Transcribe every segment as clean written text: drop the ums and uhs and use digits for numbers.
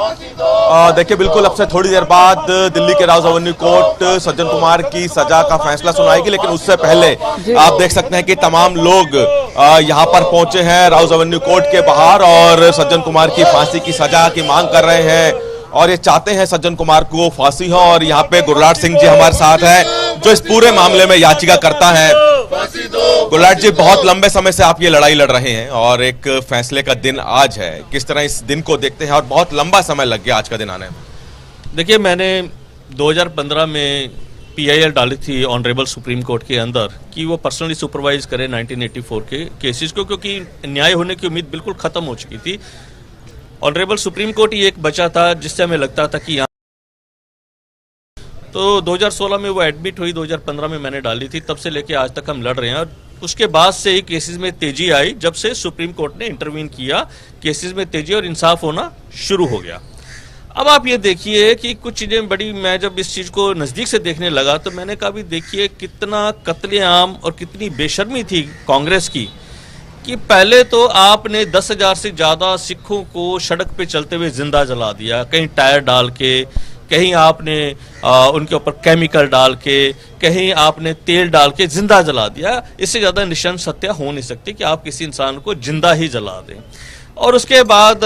देखिए बिल्कुल अब से थोड़ी देर बाद दिल्ली के राउज एवेन्यू कोर्ट सज्जन कुमार की सजा का फैसला सुनाएगी, लेकिन उससे पहले आप देख सकते हैं कि तमाम लोग यहां पर पहुंचे हैं राउज एवेन्यू कोर्ट के बाहर और सज्जन कुमार की फांसी की सजा की मांग कर रहे हैं और ये चाहते हैं सज्जन कुमार को फांसी हो। और यहाँ पे गुरलाट सिंह जी हमारे साथ हैं जो इस पूरे मामले में याचिका करता है। गुरलाट जी, बहुत लंबे समय से आप ये लड़ाई लड़ रहे हैं और एक फैसले का दिन आज है, किस तरह इस दिन को देखते हैं और बहुत लंबा समय लग गया आज का दिन आने में? देखिए, मैंने 2015 में PIL डाली थी ऑनरेबल सुप्रीम कोर्ट के अंदर कि वो पर्सनली सुपरवाइज करे 1984 के केसेस को, क्योंकि न्याय होने की उम्मीद बिल्कुल खत्म हो चुकी थी। ऑनरेबल सुप्रीम कोर्ट ही एक बचा था जिससे हमें लगता था कि यहाँ, तो 2016 में वो एडमिट हुई, 2015 में मैंने डाली थी, तब से लेके आज तक हम लड़ रहे हैं। और उसके बाद से ही केसेस में तेजी आई जब से सुप्रीम कोर्ट ने इंटरवीन किया, केसेस में तेजी और इंसाफ होना शुरू हो गया। अब आप ये देखिए कि कुछ चीज़ें बड़ी, मैं जब इस चीज़ को नज़दीक से देखने लगा तो मैंने कहा भी देखिए कितना कत्लेआम और कितनी बेशर्मी थी कांग्रेस की कि पहले तो आपने 10,000 से ज़्यादा सिखों को सड़क पे चलते हुए जिंदा जला दिया, कहीं टायर डाल के, कहीं आपने उनके ऊपर केमिकल डाल के, कहीं आपने तेल डाल के जिंदा जला दिया। इससे ज़्यादा निशंस हत्या हो नहीं सकती कि आप किसी इंसान को जिंदा ही जला दें। और उसके बाद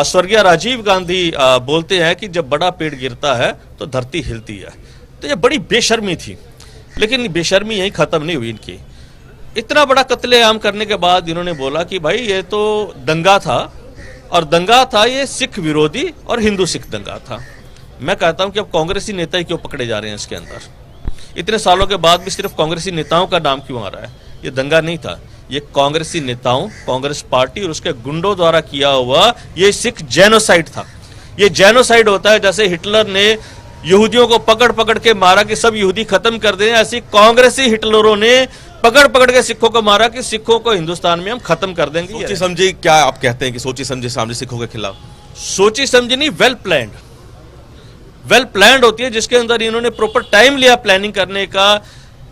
स्वर्गीय राजीव गांधी बोलते हैं कि जब बड़ा पेड़ गिरता है तो धरती हिलती है। तो ये बड़ी बेशर्मी थी, लेकिन बेशर्मी यही ख़त्म नहीं हुई इनकी। इतना बड़ा कत्लेआम करने के बाद इन्होंने बोला कि भाई ये तो दंगा था, और दंगा था ये सिख विरोधी और हिंदू सिख दंगा था। मैं कहता हूं कि अब कांग्रेसी नेता ही क्यों पकड़े जा रहे हैं इसके अंदर? इतने सालों के बाद भी सिर्फ कांग्रेसी नेताओं का नाम क्यों आ रहा है? ये दंगा नहीं था, ये कांग्रेसी नेताओं, कांग्रेस पार्टी और उसके गुंडों द्वारा किया हुआ ये सिख जेनोसाइड था। ये जेनोसाइड होता है जैसे हिटलर ने यहूदियों को पकड़ पकड़ के मारा कि सब यहूदी खत्म कर दें, ऐसी कांग्रेसी हिटलरों ने पकड़ पकड़ के सिखों को मारा कि सिखों को हिंदुस्तान में हम खत्म कर देंगे। सोची समझी, क्या आप कहते हैं कि सोची समझी सामने सिखों के खिलाफ? सोची समझी नहीं, वेल प्लान्ड होती है, जिसके अंदर इन्होंने प्रॉपर टाइम लिया प्लानिंग करने का।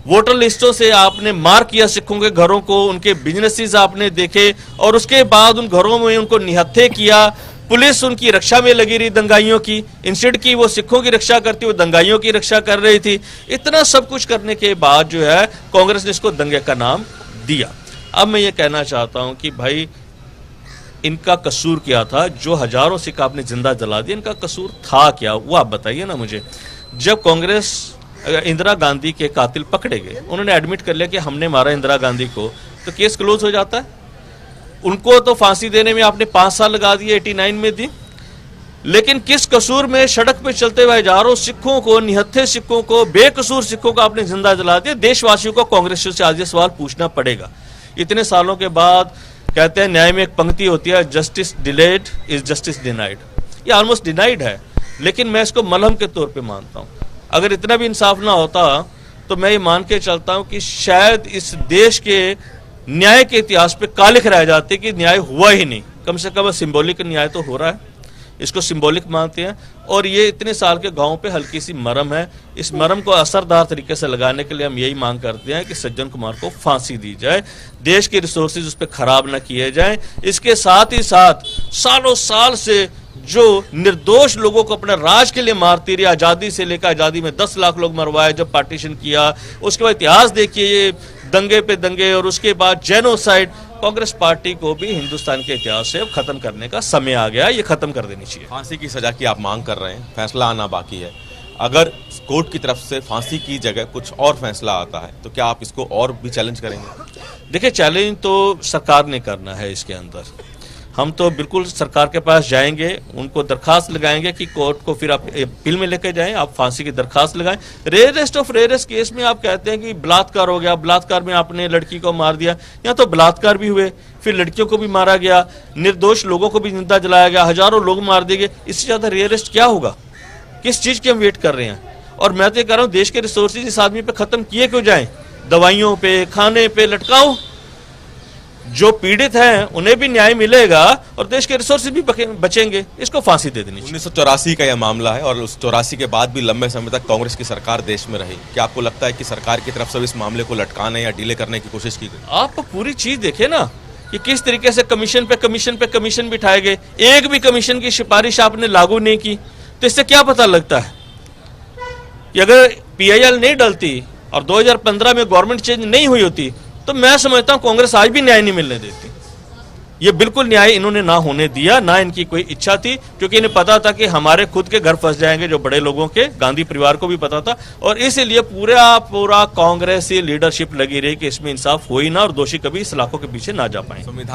वोटर लिस्टों से आपने मार्क किया सिखों के घरों को, उनके बिजनेसेस आपने देखे और उसके बाद उन घरों में उनको निहत्थे किया। पुलिस उनकी रक्षा में लगी रही दंगाइयों की, इंस्टेड की वो सिखों की रक्षा करती, वो दंगाइयों की रक्षा कर रही थी। इतना सब कुछ करने के बाद जो है कांग्रेस ने इसको दंगे का नाम दिया। अब मैं ये कहना चाहता हूं कि भाई इनका कसूर क्या था? जो हजारों सिख आपने जिंदा जला दिया, इनका कसूर था क्या? वो आप बताइए ना मुझे। जब कांग्रेस इंदिरा गांधी के कातिल पकड़े गए, उन्होंने एडमिट कर लिया कि हमने मारा इंदिरा गांधी को, तो केस क्लोज हो जाता है। उनको तो फांसी देने में आपने 5 साल लगा दिए, 89 में दी, लेकिन किस कसूर में सड़क पे चलते हुए हजारों सिखों को, निहत्थे सिखों को, बेकसूर सिखों को आपने जिंदा जला दिया? देशवासियों को, कांग्रेस से आज ये सवाल पूछना पड़ेगा। इतने सालों के बाद कहते हैं न्याय में एक पंक्ति होती है, justice delayed is justice denied. ये ऑलमोस्ट डिनाइड है, लेकिन मैं इसको मलहम के तौर पे मानता हूं। अगर इतना भी इंसाफ ना होता तो मैं ये मान के चलता हूं कि शायद इस देश के न्याय के इतिहास पे कालिख रह जाते कि न्याय हुआ ही नहीं। कम से कम सिंबॉलिक न्याय तो हो रहा है, इसको सिंबॉलिक मानते हैं। और ये इतने साल के गांव पे हल्की सी मरहम है, इस मरहम को असरदार तरीके से लगाने के लिए हम यही मांग करते हैं कि सज्जन कुमार को फांसी दी जाए, देश के रिसोर्सेज उस पर खराब न किए जाएं। इसके साथ ही साथ सालों साल से जो निर्दोष लोगों को अपने राज के लिए मारती रही, आज़ादी से लेकर आज़ादी में 10 लाख लोग मरवाए जब पार्टीशन किया, उसके बाद इतिहास देखिए ये दंगे पे दंगे और उसके बाद जेनोसाइड। कांग्रेस पार्टी को भी हिंदुस्तान के इतिहास से अब खत्म करने का समय आ गया, ये खत्म कर देनी चाहिए। फांसी की सजा की आप मांग कर रहे हैं, फैसला आना बाकी है। अगर कोर्ट की तरफ से फांसी की जगह कुछ और फैसला आता है तो क्या आप इसको और भी चैलेंज करेंगे? देखिए, चैलेंज तो सरकार ने करना है इसके अंदर। हम तो बिल्कुल सरकार के पास जाएंगे, उनको दरखास्त लगाएंगे कि कोर्ट को फिर आप अपील में लेकर जाएं, आप फांसी की दरखास्त लगाएं। रेयरेस्ट ऑफ रेयरेस्ट केस में आप कहते हैं कि बलात्कार हो गया, बलात्कार में आपने लड़की को मार दिया। यहाँ तो बलात्कार भी हुए, फिर लड़कियों को भी मारा गया, निर्दोष लोगों को भी जिंदा जलाया गया, हजारों लोग मार दिए गए। इससे ज्यादा रेयरेस्ट क्या होगा? किस चीज की हम वेट कर रहे हैं? और मैं तो कह रहा हूँ देश के रिसोर्सेज इस आदमी पे खत्म किए क्यों जाए? दवाइयों पे, खाने पे लटकाओ, जो पीड़ित हैं उन्हें भी न्याय मिलेगा और देश के रिसोर्सेज भी बचेंगे। इसको फांसी दे देनी चाहिए। 1984 का यह मामला है और उस 84 के बाद भी लंबे समय तक कांग्रेस की सरकार देश में रही। क्या आपको लगता है कि सरकार की तरफ से इस मामले को लटकाने या डीले करने की कोशिश की गई? आप पूरी चीज देखें ना, कि किस तरीके से कमीशन पे कमीशन बिठाए गए, एक भी कमीशन की सिफारिश आपने लागू नहीं की। तो इससे क्या पता लगता है कि अगर पीआईएल नहीं डलती और 2015 में गवर्नमेंट चेंज नहीं हुई होती तो मैं समझता हूं कांग्रेस आज भी न्याय नहीं मिलने देती। ये बिल्कुल न्याय इन्होंने ना होने दिया, ना इनकी कोई इच्छा थी, क्योंकि इन्हें पता था कि हमारे खुद के घर फंस जाएंगे, जो बड़े लोगों के, गांधी परिवार को भी पता था। और इसीलिए पूरा कांग्रेस लीडरशिप लगी रही कि इसमें इंसाफ हो ही ना और दोषी कभी सलाखों के पीछे ना जा पाए। संविधान